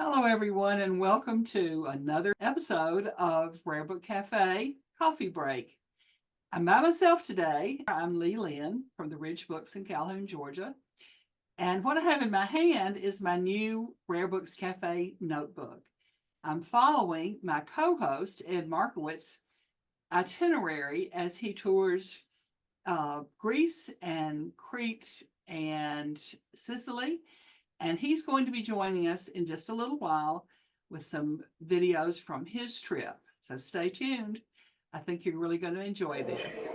Hello, everyone, and welcome to another episode of Rare Book Cafe Coffee Break. I'm by myself today. I'm Linn from the Ridge Books in Calhoun, Georgia. And what I have in my hand is my new Rare Books Cafe notebook. I'm following my co-host, Ed Markiewicz, itinerary as he tours Greece and Crete and Sicily. And he's going to be joining us in just a little while with some videos from his trip. So stay tuned. I think you're really going to enjoy this.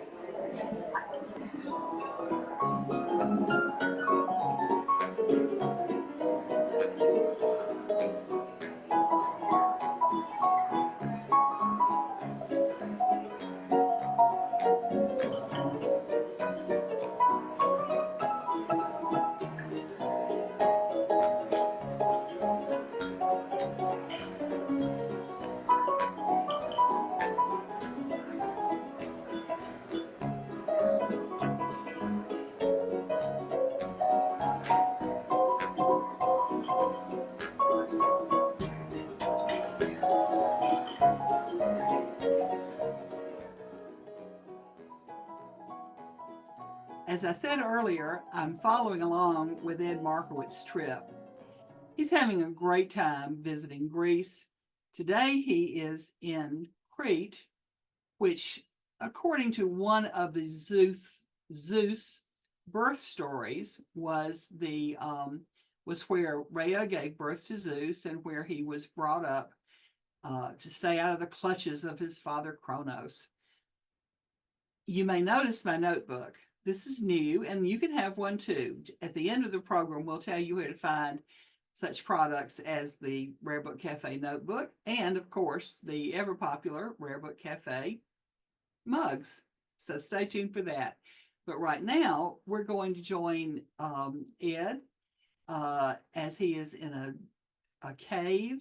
As I said earlier, I'm following along with Ed Markiewicz's trip. He's having a great time visiting Greece. Today he is in Crete, which, according to one of the Zeus birth stories, was where Rhea gave birth to Zeus and where he was brought up to stay out of the clutches of his father Kronos. You may notice my notebook. This is new, and you can have one too. At the end of the program, we'll tell you where to find such products as the Rare Book Cafe notebook and, of course, the ever-popular Rare Book Cafe mugs. So stay tuned for that. But right now, we're going to join Ed as he is in a cave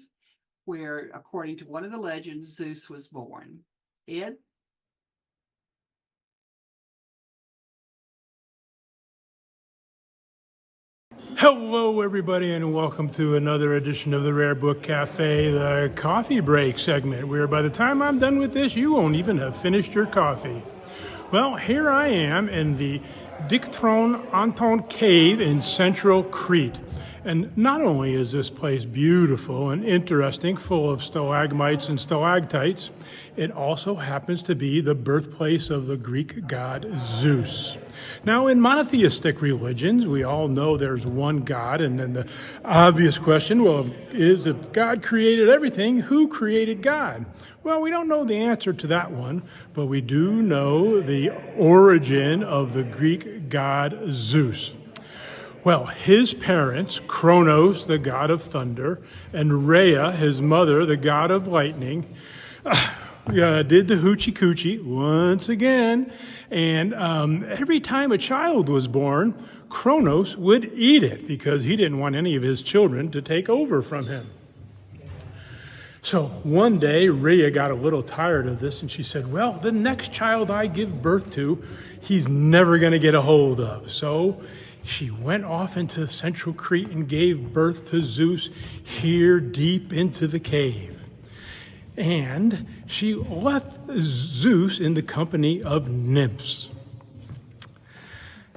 where, according to one of the legends, Zeus was born. Ed? Hello, everybody, and welcome to another edition of the Rare Book Cafe, the coffee break segment, where by the time I'm done with this, you won't even have finished your coffee. Well, here I am in the Dikteon Cave in central Crete. And not only is this place beautiful and interesting, full of stalagmites and stalactites, it also happens to be the birthplace of the Greek god Zeus. Now, in monotheistic religions, we all know there's one God, and then the obvious question, is if God created everything, who created God? Well, we don't know the answer to that one, but we do know the origin of the Greek god Zeus. Well, his parents, Kronos, the god of thunder, and Rhea, his mother, the god of lightning, did the hoochie coochie once again. And every time a child was born, Kronos would eat it because he didn't want any of his children to take over from him. So one day, Rhea got a little tired of this, and she said, well, the next child I give birth to, he's never going to get a hold of. So she went off into central Crete and gave birth to Zeus here deep into the cave. And she left Zeus in the company of nymphs.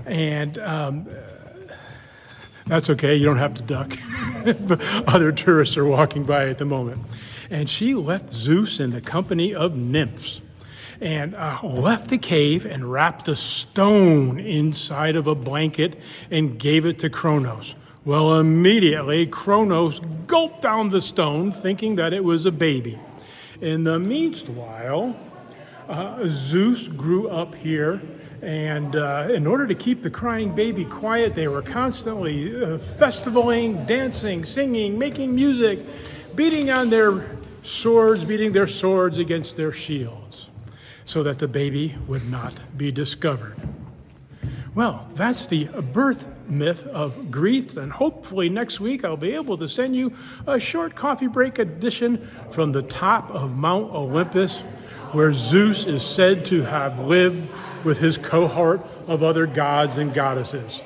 And that's okay, you don't have to duck. Other tourists are walking by at the moment. And she left Zeus in the company of nymphs and left the cave and wrapped a stone inside of a blanket and gave it to Kronos. Well, immediately, Kronos gulped down the stone, thinking that it was a baby. In the meanwhile, Zeus grew up here, and in order to keep the crying baby quiet, they were constantly festivaling, dancing, singing, making music, beating their swords against their shields, so that the baby would not be discovered. Well, that's the birth myth of Greece, and hopefully next week I'll be able to send you a short coffee break edition from the top of Mount Olympus, where Zeus is said to have lived with his cohort of other gods and goddesses.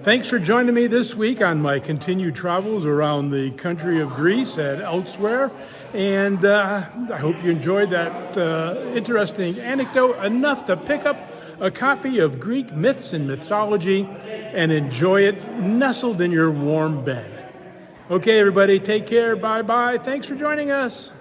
Thanks for joining me this week on my continued travels around the country of Greece and elsewhere. And I hope you enjoyed that interesting anecdote enough to pick up a copy of Greek Myths and Mythology and enjoy it nestled in your warm bed. Okay, everybody, take care. Bye-bye. Thanks for joining us.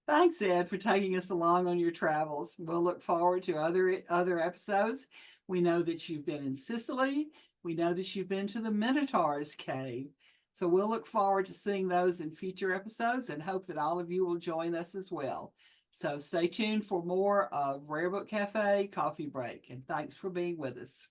Thanks, Ed, for taking us along on your travels. We'll look forward to other episodes. We know that you've been in Sicily. We know that you've been to the Minotaur's Cave. So we'll look forward to seeing those in future episodes and hope that all of you will join us as well. So stay tuned for more of Rare Book Cafe Coffee Break, and thanks for being with us.